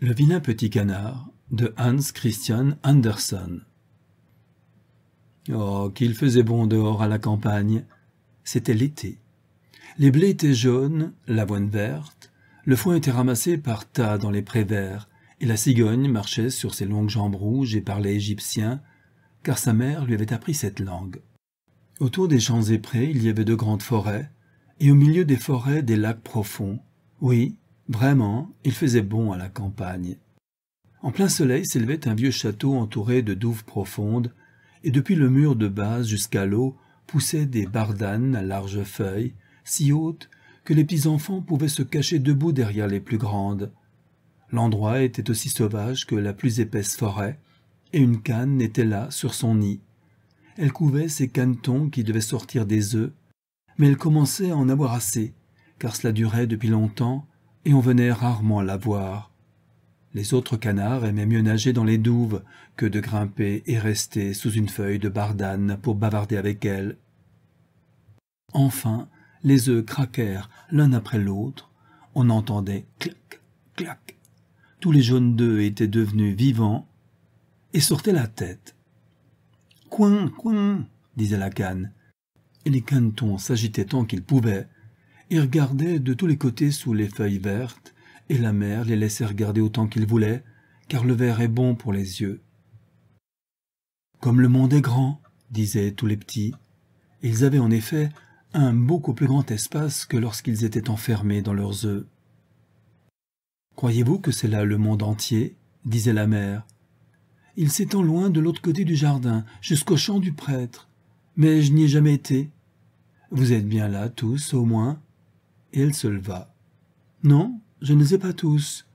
Le vilain petit canard de Hans Christian Andersen. Oh, qu'il faisait bon dehors à la campagne. C'était l'été. Les blés étaient jaunes, l'avoine verte, le foin était ramassé par tas dans les prés verts, et la cigogne marchait sur ses longues jambes rouges et parlait égyptien, car sa mère lui avait appris cette langue. Autour des champs et prés, il y avait de grandes forêts, et au milieu des forêts, des lacs profonds. Oui, vraiment, il faisait bon à la campagne. En plein soleil s'élevait un vieux château entouré de douves profondes, et depuis le mur de base jusqu'à l'eau poussaient des bardanes à larges feuilles, si hautes que les petits enfants pouvaient se cacher debout derrière les plus grandes. L'endroit était aussi sauvage que la plus épaisse forêt, et une canne était là sur son nid. Elle couvait ses canetons qui devaient sortir des œufs, mais elle commençait à en avoir assez, car cela durait depuis longtemps, et on venait rarement la voir. Les autres canards aimaient mieux nager dans les douves que de grimper et rester sous une feuille de bardane pour bavarder avec elle. Enfin, les œufs craquèrent l'un après l'autre, on entendait clac, clac. Tous les jaunes d'œufs étaient devenus vivants et sortaient la tête. Coin, coin, disait la canne, et les canetons s'agitaient tant qu'ils pouvaient, et regardaient de tous les côtés sous les feuilles vertes, et la mère les laissait regarder autant qu'ils voulaient, car le vert est bon pour les yeux. Comme le monde est grand, disaient tous les petits. Et ils avaient en effet un beaucoup plus grand espace que lorsqu'ils étaient enfermés dans leurs œufs. Croyez-vous que c'est là le monde entier? Disait la mère. Il s'étend loin de l'autre côté du jardin, jusqu'au champ du prêtre. Mais je n'y ai jamais été. Vous êtes bien là, tous, au moins? Et elle se leva. Non, je ne les ai pas tous.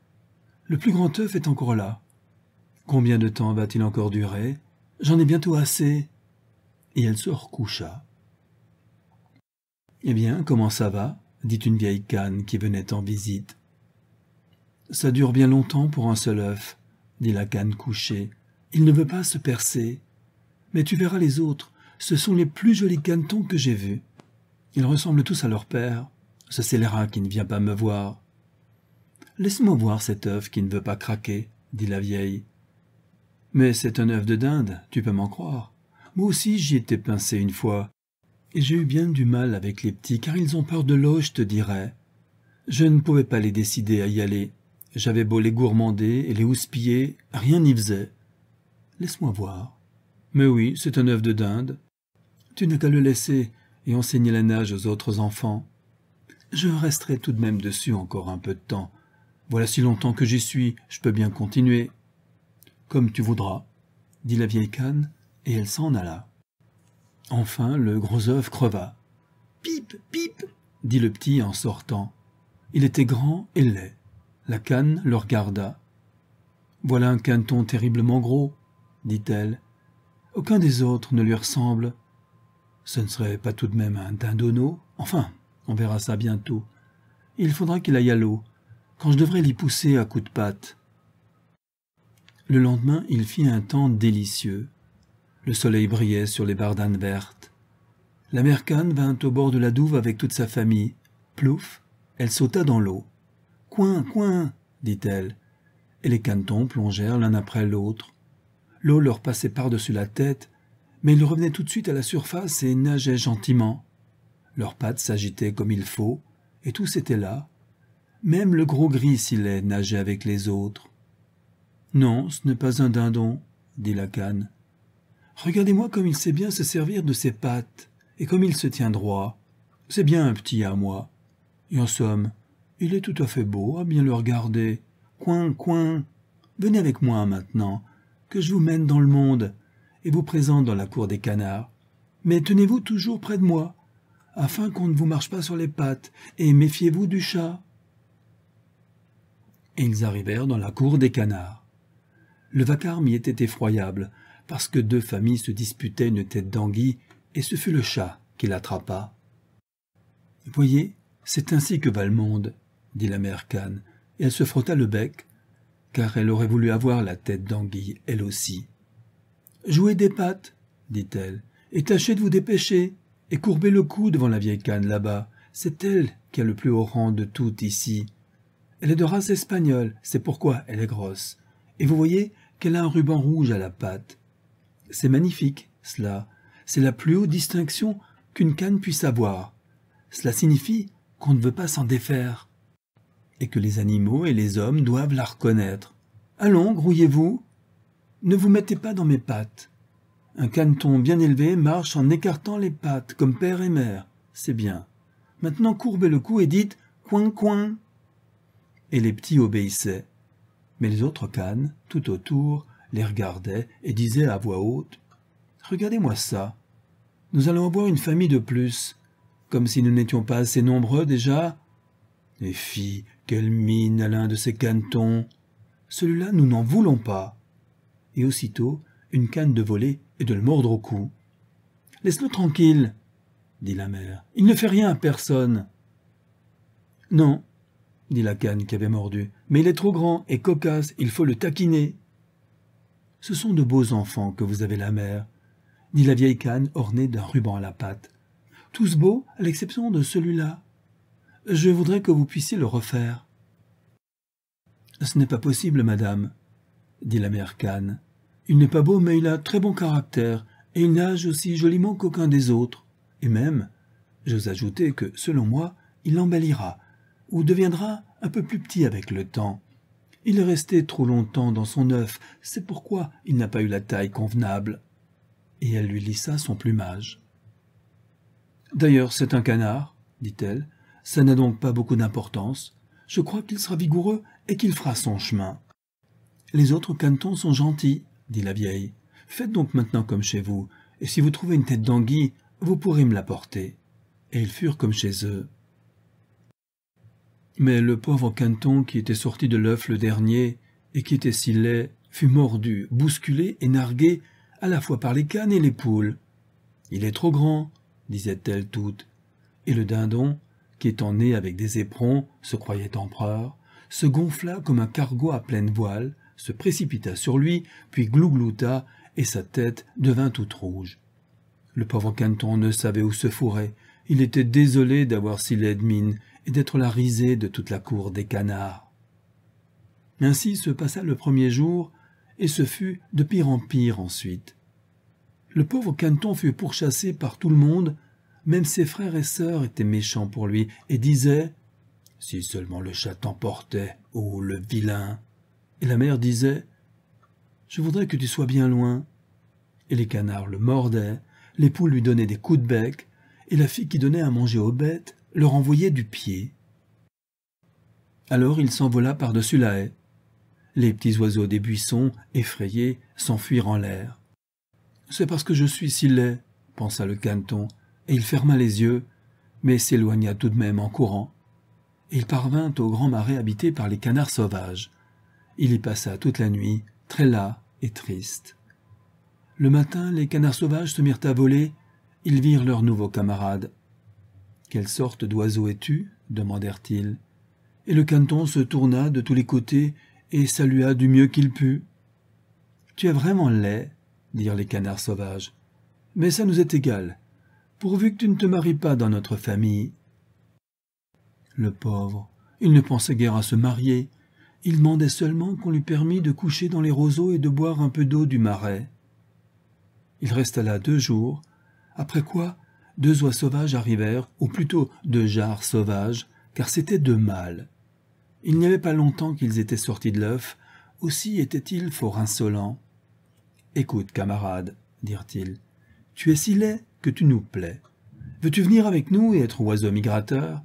Le plus grand œuf est encore là. Combien de temps va-t-il encore durer? J'en ai bientôt assez. Et elle se recoucha. Eh bien, comment ça va? Dit une vieille canne qui venait en visite. Ça dure bien longtemps pour un seul œuf, dit la canne couchée. Il ne veut pas se percer. Mais tu verras les autres, ce sont les plus jolis canetons que j'ai vus. Ils ressemblent tous à leur père. Ce scélérat qui ne vient pas me voir. Laisse-moi voir cet œuf qui ne veut pas craquer, dit la vieille. Mais c'est un œuf de dinde, tu peux m'en croire. Moi aussi j'y étais pincé une fois. Et j'ai eu bien du mal avec les petits, car ils ont peur de l'eau, je te dirais. Je ne pouvais pas les décider à y aller. J'avais beau les gourmander et les houspiller, rien n'y faisait. Laisse-moi voir. Mais oui, c'est un œuf de dinde. Tu n'as qu'à le laisser et enseigner la nage aux autres enfants. Je resterai tout de même dessus encore un peu de temps. Voilà si longtemps que j'y suis, je peux bien continuer. Comme tu voudras, dit la vieille canne, et elle s'en alla. Enfin, le gros œuf creva. Pip, pip, dit le petit en sortant. Il était grand et laid. La canne le regarda. Voilà un caneton terriblement gros, dit-elle. Aucun des autres ne lui ressemble. Ce ne serait pas tout de même un dindonneau? Enfin, on verra ça bientôt. Il faudra qu'il aille à l'eau, quand je devrais l'y pousser à coups de patte. Le lendemain, il fit un temps délicieux. Le soleil brillait sur les bardanes vertes. La mère canne vint au bord de la douve avec toute sa famille. Plouf, elle sauta dans l'eau. Coin, coin, dit-elle, et les canetons plongèrent l'un après l'autre. L'eau leur passait par-dessus la tête, mais ils revenaient tout de suite à la surface et nageaient gentiment. Leurs pattes s'agitaient comme il faut, et tous étaient là. Même le gros gris-silet nageait avec les autres. « Non, ce n'est pas un dindon, » dit la canne. « Regardez-moi comme il sait bien se servir de ses pattes, et comme il se tient droit. C'est bien un petit à moi. Et en somme, il est tout à fait beau à bien le regarder. Coin, coin, venez avec moi maintenant, que je vous mène dans le monde, et vous présente dans la cour des canards. Mais tenez-vous toujours près de moi, afin qu'on ne vous marche pas sur les pattes, et méfiez-vous du chat. » Et ils arrivèrent dans la cour des canards. Le vacarme y était effroyable, parce que deux familles se disputaient une tête d'anguille, et ce fut le chat qui l'attrapa. « Voyez, c'est ainsi que va le monde, » dit la mère canne, et elle se frotta le bec, car elle aurait voulu avoir la tête d'anguille, elle aussi. « Jouez des pattes, » dit-elle, « et tâchez de vous dépêcher, et courbez le cou devant la vieille canne là-bas, c'est elle qui a le plus haut rang de toutes ici. Elle est de race espagnole, c'est pourquoi elle est grosse. Et vous voyez qu'elle a un ruban rouge à la patte. C'est magnifique, cela. C'est la plus haute distinction qu'une canne puisse avoir. Cela signifie qu'on ne veut pas s'en défaire. Et que les animaux et les hommes doivent la reconnaître. Allons, grouillez-vous. Ne vous mettez pas dans mes pattes. Un caneton bien élevé marche en écartant les pattes, comme père et mère. C'est bien. Maintenant courbez le cou et dites « coin, coin ». Et les petits obéissaient. Mais les autres cannes, tout autour, les regardaient et disaient à voix haute « Regardez-moi ça. Nous allons avoir une famille de plus, comme si nous n'étions pas assez nombreux déjà. » Et fi, quelle mine à l'un de ces canetons. Celui-là, nous n'en voulons pas. Et aussitôt, une canne de voler et de le mordre au cou. « Laisse-le tranquille, » dit la mère. « Il ne fait rien à personne. »« Non, » dit la canne qui avait mordu, « mais il est trop grand et cocasse, il faut le taquiner. »« Ce sont de beaux enfants que vous avez, la mère, » dit la vieille canne ornée d'un ruban à la patte. « Tous beaux, à l'exception de celui-là. Je voudrais que vous puissiez le refaire. »« Ce n'est pas possible, madame, » dit la mère canne. « Il n'est pas beau, mais il a très bon caractère, et il nage aussi joliment qu'aucun des autres. Et même, j'ose ajouter que, selon moi, il embellira, ou deviendra un peu plus petit avec le temps. Il est resté trop longtemps dans son œuf, c'est pourquoi il n'a pas eu la taille convenable. » Et elle lui lissa son plumage. « D'ailleurs, c'est un canard, dit-elle. Ça n'a donc pas beaucoup d'importance. Je crois qu'il sera vigoureux et qu'il fera son chemin. »« Les autres canetons sont gentils, dit la vieille. Faites donc maintenant comme chez vous, et si vous trouvez une tête d'anguille, vous pourrez me l'apporter. » Et ils furent comme chez eux. Mais le pauvre caneton qui était sorti de l'œuf le dernier, et qui était si laid, fut mordu, bousculé et nargué à la fois par les canes et les poules. « Il est trop grand, » disaient-elles toutes, et le dindon, qui étant né avec des éperons, se croyait empereur, se gonfla comme un cargo à pleine voile, se précipita sur lui, puis glouglouta, et sa tête devint toute rouge. Le pauvre caneton ne savait où se fourrer, il était désolé d'avoir si laide mine et d'être la risée de toute la cour des canards. Ainsi se passa le premier jour, et ce fut de pire en pire ensuite. Le pauvre caneton fut pourchassé par tout le monde, même ses frères et sœurs étaient méchants pour lui, et disaient « Si seulement le chat t'emportait, ô le vilain !» Et la mère disait « Je voudrais que tu sois bien loin. » Et les canards le mordaient, les poules lui donnaient des coups de bec, et la fille qui donnait à manger aux bêtes leur envoyait du pied. Alors il s'envola par-dessus la haie. Les petits oiseaux des buissons, effrayés, s'enfuirent en l'air. « C'est parce que je suis si laid, » pensa le caneton, et il ferma les yeux, mais s'éloigna tout de même en courant. Et il parvint au grand marais habité par les canards sauvages. Il y passa toute la nuit, très las et triste. Le matin, les canards sauvages se mirent à voler. Ils virent leurs nouveaux camarades. « Quelle sorte d'oiseau es-tu » demandèrent-ils. Et le caneton se tourna de tous les côtés et salua du mieux qu'il put. « Tu es vraiment laid, » dirent les canards sauvages. « Mais ça nous est égal, pourvu que tu ne te maries pas dans notre famille. » Le pauvre, il ne pensait guère à se marier. Il demandait seulement qu'on lui permît de coucher dans les roseaux et de boire un peu d'eau du marais. Il resta là 2 jours, après quoi 2 oies sauvages arrivèrent, ou plutôt 2 jarres sauvages, car c'étaient 2 mâles. Il n'y avait pas longtemps qu'ils étaient sortis de l'œuf, aussi étaient-ils fort insolents. « Écoute, camarade, dirent-ils, tu es si laid que tu nous plais. Veux-tu venir avec nous et être oiseau migrateur ?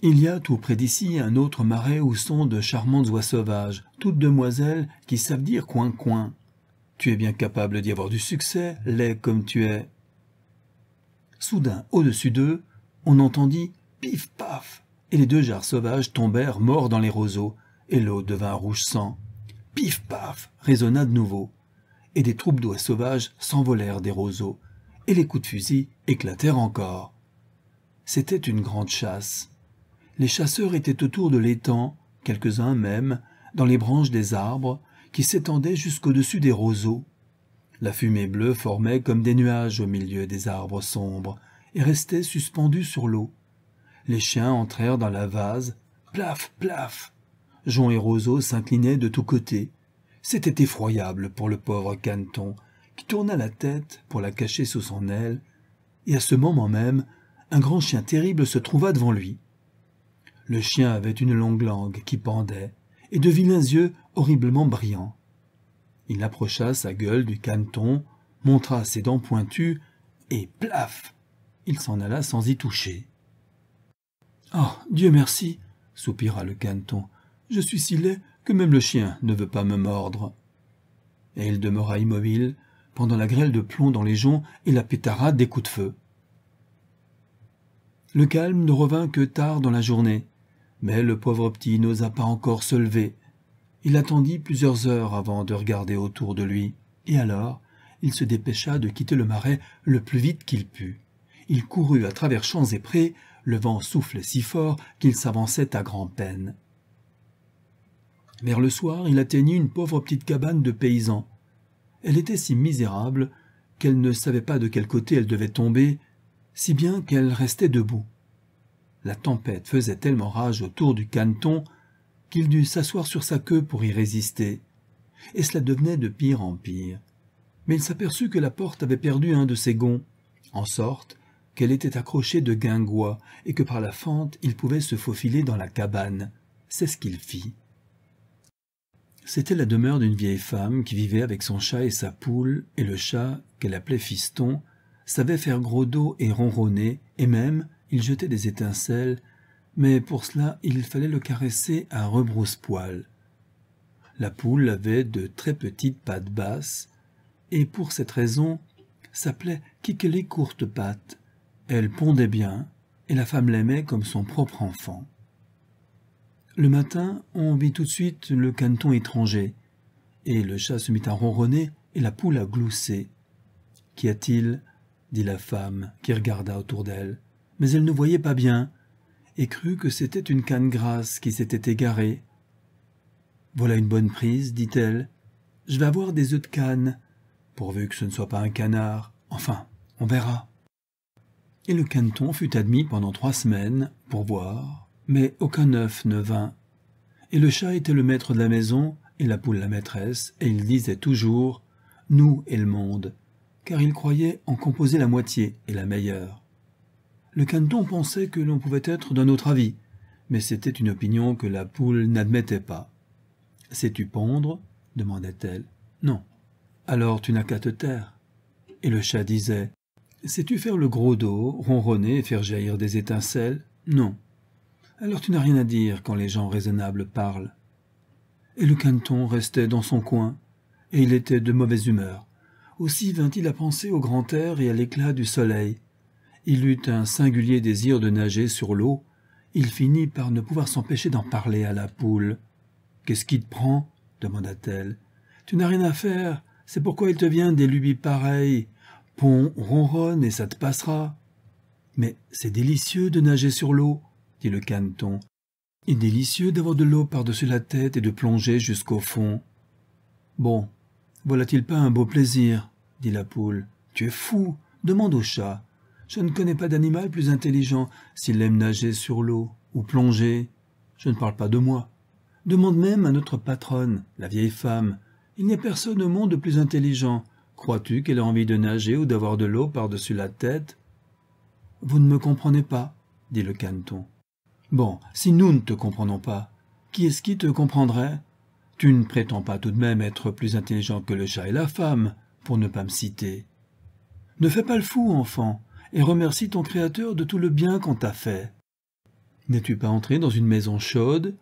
Il y a tout près d'ici un autre marais où sont de charmantes oies sauvages, toutes demoiselles qui savent dire coin-coin. Tu es bien capable d'y avoir du succès, laid comme tu es. » Soudain, au-dessus d'eux, on entendit « pif-paf » et les 2 jarres sauvages tombèrent morts dans les roseaux, et l'eau devint rouge sang. « Pif-paf » résonna de nouveau, et des troupes d'oies sauvages s'envolèrent des roseaux, et les coups de fusil éclatèrent encore. C'était une grande chasse. Les chasseurs étaient autour de l'étang, quelques-uns même, dans les branches des arbres, qui s'étendaient jusqu'au-dessus des roseaux. La fumée bleue formait comme des nuages au milieu des arbres sombres, et restait suspendue sur l'eau. Les chiens entrèrent dans la vase, plaf, plaf. joncs et roseaux s'inclinaient de tous côtés. C'était effroyable pour le pauvre caneton, qui tourna la tête pour la cacher sous son aile, et à ce moment même, un grand chien terrible se trouva devant lui. Le chien avait une longue langue qui pendait, et de vilains yeux horriblement brillants. Il approcha sa gueule du caneton, montra ses dents pointues, et plaf! Il s'en alla sans y toucher. « Oh, Dieu merci !» soupira le caneton. « Je suis si laid que même le chien ne veut pas me mordre. » Et il demeura immobile pendant la grêle de plomb dans les joncs et la pétarade des coups de feu. Le calme ne revint que tard dans la journée, mais le pauvre petit n'osa pas encore se lever. Il attendit plusieurs heures avant de regarder autour de lui, et alors il se dépêcha de quitter le marais le plus vite qu'il put. Il courut à travers champs et prés, le vent soufflait si fort qu'il s'avançait à grand-peine. Vers le soir, il atteignit une pauvre petite cabane de paysans. Elle était si misérable qu'elle ne savait pas de quel côté elle devait tomber, si bien qu'elle restait debout. La tempête faisait tellement rage autour du caneton qu'il dut s'asseoir sur sa queue pour y résister, et cela devenait de pire en pire. Mais il s'aperçut que la porte avait perdu un de ses gonds, en sorte qu'elle était accrochée de guingois et que par la fente il pouvait se faufiler dans la cabane. C'est ce qu'il fit. C'était la demeure d'une vieille femme qui vivait avec son chat et sa poule, et le chat, qu'elle appelait Fiston, savait faire gros dos et ronronner, et même il jetait des étincelles, mais pour cela il fallait le caresser à rebrousse-poil. La poule avait de très petites pattes basses, et pour cette raison s'appelait Kikeli Courte-Pattes. Elle pondait bien, et la femme l'aimait comme son propre enfant. Le matin, on vit tout de suite le caneton étranger, et le chat se mit à ronronner et la poule à glousser. « Qu'y a-t-il » dit la femme, qui regarda autour d'elle, mais elle ne voyait pas bien, et crut que c'était une canne grasse qui s'était égarée. « Voilà une bonne prise, dit-elle. Je vais avoir des œufs de canne, pourvu que ce ne soit pas un canard. Enfin, on verra. » Et le caneton fut admis pendant 3 semaines pour voir, mais aucun œuf ne vint. Et le chat était le maître de la maison, et la poule la maîtresse, et il disait toujours « nous et le monde », car il croyait en composer la moitié et la meilleure. Le caneton pensait que l'on pouvait être d'un autre avis, mais c'était une opinion que la poule n'admettait pas. « Sais-tu pondre » demandait-elle. « Non. »« Alors tu n'as qu'à te taire. » Et le chat disait « Sais-tu faire le gros dos, ronronner et faire jaillir des étincelles ? Non. Alors tu n'as rien à dire quand les gens raisonnables parlent. » Et le caneton restait dans son coin, et il était de mauvaise humeur. Aussi vint-il à penser au grand air et à l'éclat du soleil. Il eut un singulier désir de nager sur l'eau. Il finit par ne pouvoir s'empêcher d'en parler à la poule. « Qu'est-ce qui te prend ?» demanda-t-elle. « Tu n'as rien à faire, c'est pourquoi il te vient des lubies pareilles. Pond, ronronne et ça te passera. »« Mais c'est délicieux de nager sur l'eau, » dit le caneton. « Et délicieux d'avoir de l'eau par-dessus la tête et de plonger jusqu'au fond. »« Bon, voilà-t-il pas un beau plaisir ?» dit la poule. « Tu es fou, demande au chat. Je ne connais pas d'animal plus intelligent s'il aime nager sur l'eau ou plonger. Je ne parle pas de moi. Demande même à notre patronne, la vieille femme. Il n'y a personne au monde de plus intelligent. Crois-tu qu'elle a envie de nager ou d'avoir de l'eau par-dessus la tête ? » « Vous ne me comprenez pas, » dit le caneton. « Bon, si nous ne te comprenons pas, qui est-ce qui te comprendrait ? Tu ne prétends pas tout de même être plus intelligent que le chat et la femme, pour ne pas me citer. Ne fais pas le fou, enfant, et remercie ton Créateur de tout le bien qu'on t'a fait. N'es-tu pas entré dans une maison chaude,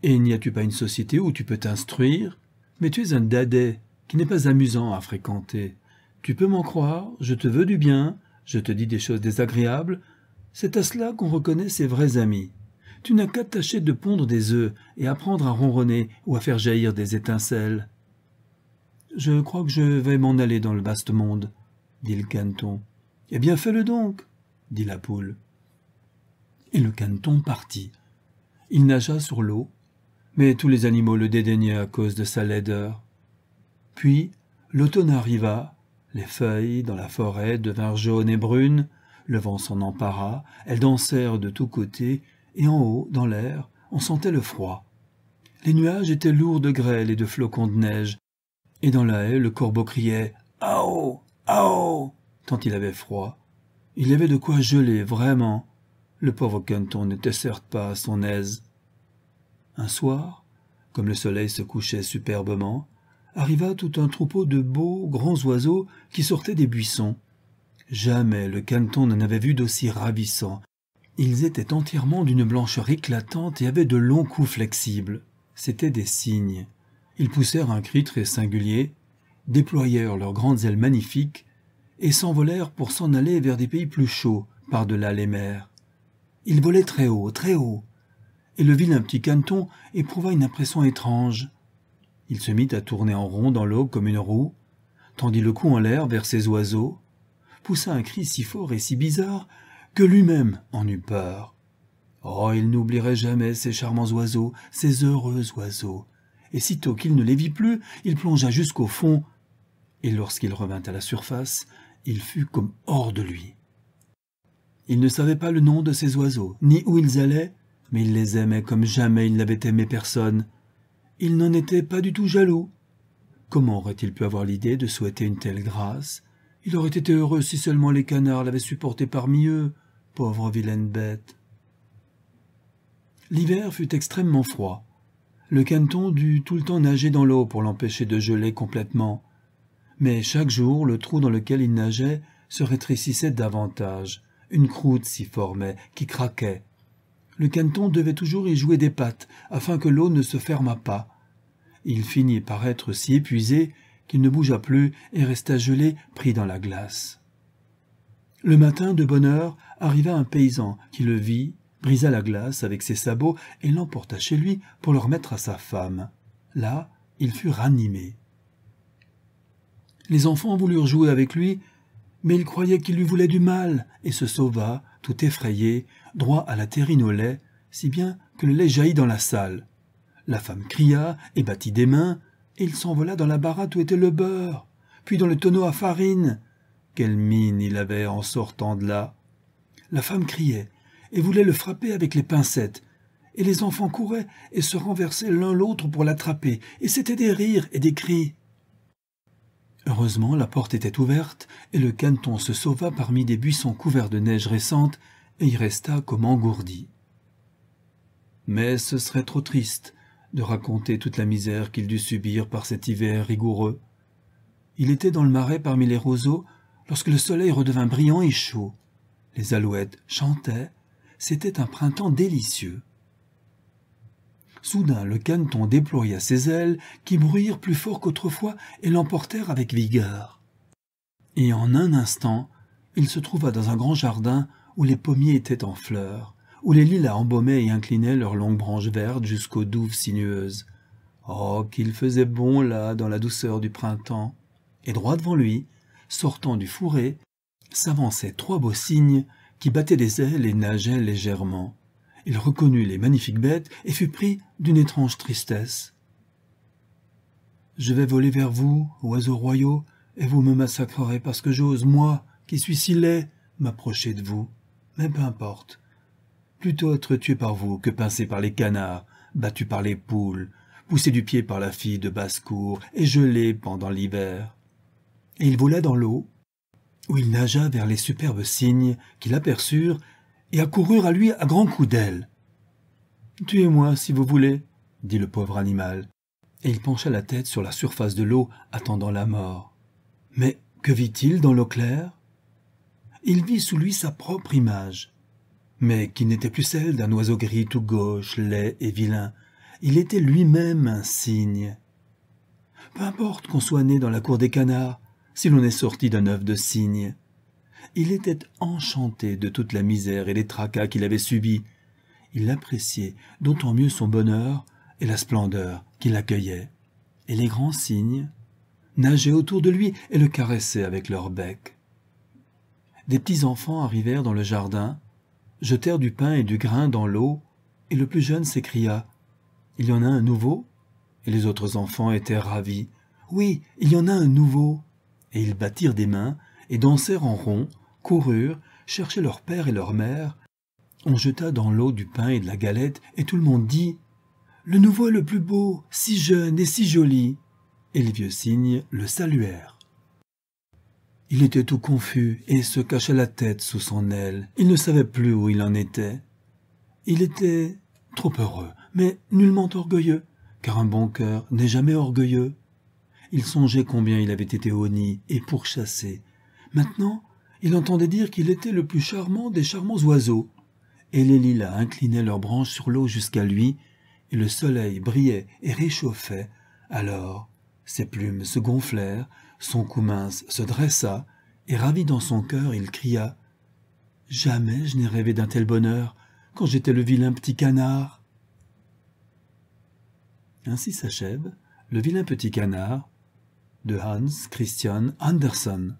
et n'y as-tu pas une société où tu peux t'instruire ? Mais tu es un dadais qui n'est pas amusant à fréquenter. Tu peux m'en croire, je te veux du bien, je te dis des choses désagréables. C'est à cela qu'on reconnaît ses vrais amis. Tu n'as qu'à tâcher de pondre des œufs et apprendre à ronronner ou à faire jaillir des étincelles. »« Je crois que je vais m'en aller dans le vaste monde, » dit le caneton. « Eh bien, fais-le donc, » dit la poule. Et le caneton partit. Il nagea sur l'eau, mais tous les animaux le dédaignaient à cause de sa laideur. Puis l'automne arriva, les feuilles dans la forêt devinrent jaunes et brunes, le vent s'en empara, elles dansèrent de tous côtés, et en haut, dans l'air, on sentait le froid. Les nuages étaient lourds de grêle et de flocons de neige, et dans la haie, le corbeau criait « Ao! Ao !» tant il avait froid. Il y avait de quoi geler, vraiment. Le pauvre Quentin n'était certes pas à son aise. Un soir, comme le soleil se couchait superbement, arriva tout un troupeau de beaux, grands oiseaux qui sortaient des buissons. Jamais le Canton n'en avait vu d'aussi ravissants. Ils étaient entièrement d'une blancheur éclatante et avaient de longs coups flexibles. C'étaient des cygnes. Ils poussèrent un cri très singulier, déployèrent leurs grandes ailes magnifiques et s'envolèrent pour s'en aller vers des pays plus chauds, par-delà les mers. Ils volaient très haut, et le vilain petit Canton éprouva une impression étrange. Il se mit à tourner en rond dans l'eau comme une roue, tendit le cou en l'air vers ces oiseaux, poussa un cri si fort et si bizarre que lui-même en eut peur. Oh, il n'oublierait jamais ces charmants oiseaux, ces heureux oiseaux. Et sitôt qu'il ne les vit plus, il plongea jusqu'au fond, et lorsqu'il revint à la surface, il fut comme hors de lui. Il ne savait pas le nom de ces oiseaux, ni où ils allaient, mais il les aimait comme jamais il n'avait aimé personne. Il n'en était pas du tout jaloux. Comment aurait-il pu avoir l'idée de souhaiter une telle grâce? Il aurait été heureux si seulement les canards l'avaient supporté parmi eux, pauvre vilaine bête. L'hiver fut extrêmement froid. Le Canton dut tout le temps nager dans l'eau pour l'empêcher de geler complètement. Mais chaque jour, le trou dans lequel il nageait se rétrécissait davantage. Une croûte s'y formait, qui craquait. Le Canton devait toujours y jouer des pattes, afin que l'eau ne se fermât pas. Il finit par être si épuisé qu'il ne bougea plus et resta gelé, pris dans la glace. Le matin, de bonne heure, arriva un paysan qui le vit, brisa la glace avec ses sabots et l'emporta chez lui pour le remettre à sa femme. Là, il fut ranimé. Les enfants voulurent jouer avec lui, mais il croyait qu'il lui voulait du mal et se sauva, tout effrayé, droit à la terrine au lait, si bien que le lait jaillit dans la salle. La femme cria et battit des mains, et il s'envola dans la baratte où était le beurre, puis dans le tonneau à farine. Quelle mine il avait en sortant de là! La femme criait et voulait le frapper avec les pincettes, et les enfants couraient et se renversaient l'un l'autre pour l'attraper, et c'étaient des rires et des cris. Heureusement, la porte était ouverte, et le Canton se sauva parmi des buissons couverts de neige récente, et y resta comme engourdi. Mais ce serait trop triste de raconter toute la misère qu'il dut subir par cet hiver rigoureux. Il était dans le marais parmi les roseaux, lorsque le soleil redevint brillant et chaud. Les alouettes chantaient, c'était un printemps délicieux. Soudain, le Canton déploya ses ailes, qui bruirent plus fort qu'autrefois et l'emportèrent avec vigueur. Et en un instant, il se trouva dans un grand jardin où les pommiers étaient en fleurs, où les lilas embaumaient et inclinaient leurs longues branches vertes jusqu'aux douves sinueuses. Oh, qu'il faisait bon là, dans la douceur du printemps! Et droit devant lui, sortant du fourré, s'avançaient 3 beaux cygnes qui battaient des ailes et nageaient légèrement. Il reconnut les magnifiques bêtes et fut pris d'une étrange tristesse. « Je vais voler vers vous, oiseaux royaux, et vous me massacrerez parce que j'ose, moi, qui suis si laid, m'approcher de vous. Mais peu importe. Plutôt être tué par vous que pincé par les canards, battu par les poules, poussé du pied par la fille de basse-cour et gelé pendant l'hiver. » Et il vola dans l'eau, où il nagea vers les superbes cygnes qui l'aperçurent et accoururent à lui à grands coups d'ailes. « Tuez-moi, si vous voulez, » dit le pauvre animal, et il pencha la tête sur la surface de l'eau, attendant la mort. Mais que vit-il dans l'eau claire? Il vit sous lui sa propre image, mais qui n'était plus celle d'un oiseau gris tout gauche, laid et vilain. Il était lui-même un cygne. Peu importe qu'on soit né dans la cour des canards, si l'on est sorti d'un œuf de cygne. Il était enchanté de toute la misère et les tracas qu'il avait subis. Il appréciait d'autant mieux son bonheur et la splendeur qui l'accueillait. Et les grands cygnes nageaient autour de lui et le caressaient avec leur bec. Des petits enfants arrivèrent dans le jardin, jetèrent du pain et du grain dans l'eau, et le plus jeune s'écria « Il y en a un nouveau ?» Et les autres enfants étaient ravis. « Oui, il y en a un nouveau !» Et ils battirent des mains et dansèrent en rond, coururent, cherchaient leur père et leur mère. On jeta dans l'eau du pain et de la galette, et tout le monde dit « le nous voit le plus beau, si jeune et si joli. » Et les vieux cygnes le saluèrent. Il était tout confus et se cachait la tête sous son aile. Il ne savait plus où il en était. Il était trop heureux, mais nullement orgueilleux, car un bon cœur n'est jamais orgueilleux. Il songeait combien il avait été honni et pourchassé. Maintenant, il entendait dire qu'il était le plus charmant des charmants oiseaux. Et les lilas inclinaient leurs branches sur l'eau jusqu'à lui, et le soleil brillait et réchauffait. Alors, ses plumes se gonflèrent, son cou mince se dressa, et ravi dans son cœur, il cria « Jamais je n'ai rêvé d'un tel bonheur quand j'étais le vilain petit canard. » Ainsi s'achève Le vilain petit canard de Hans Christian Andersen.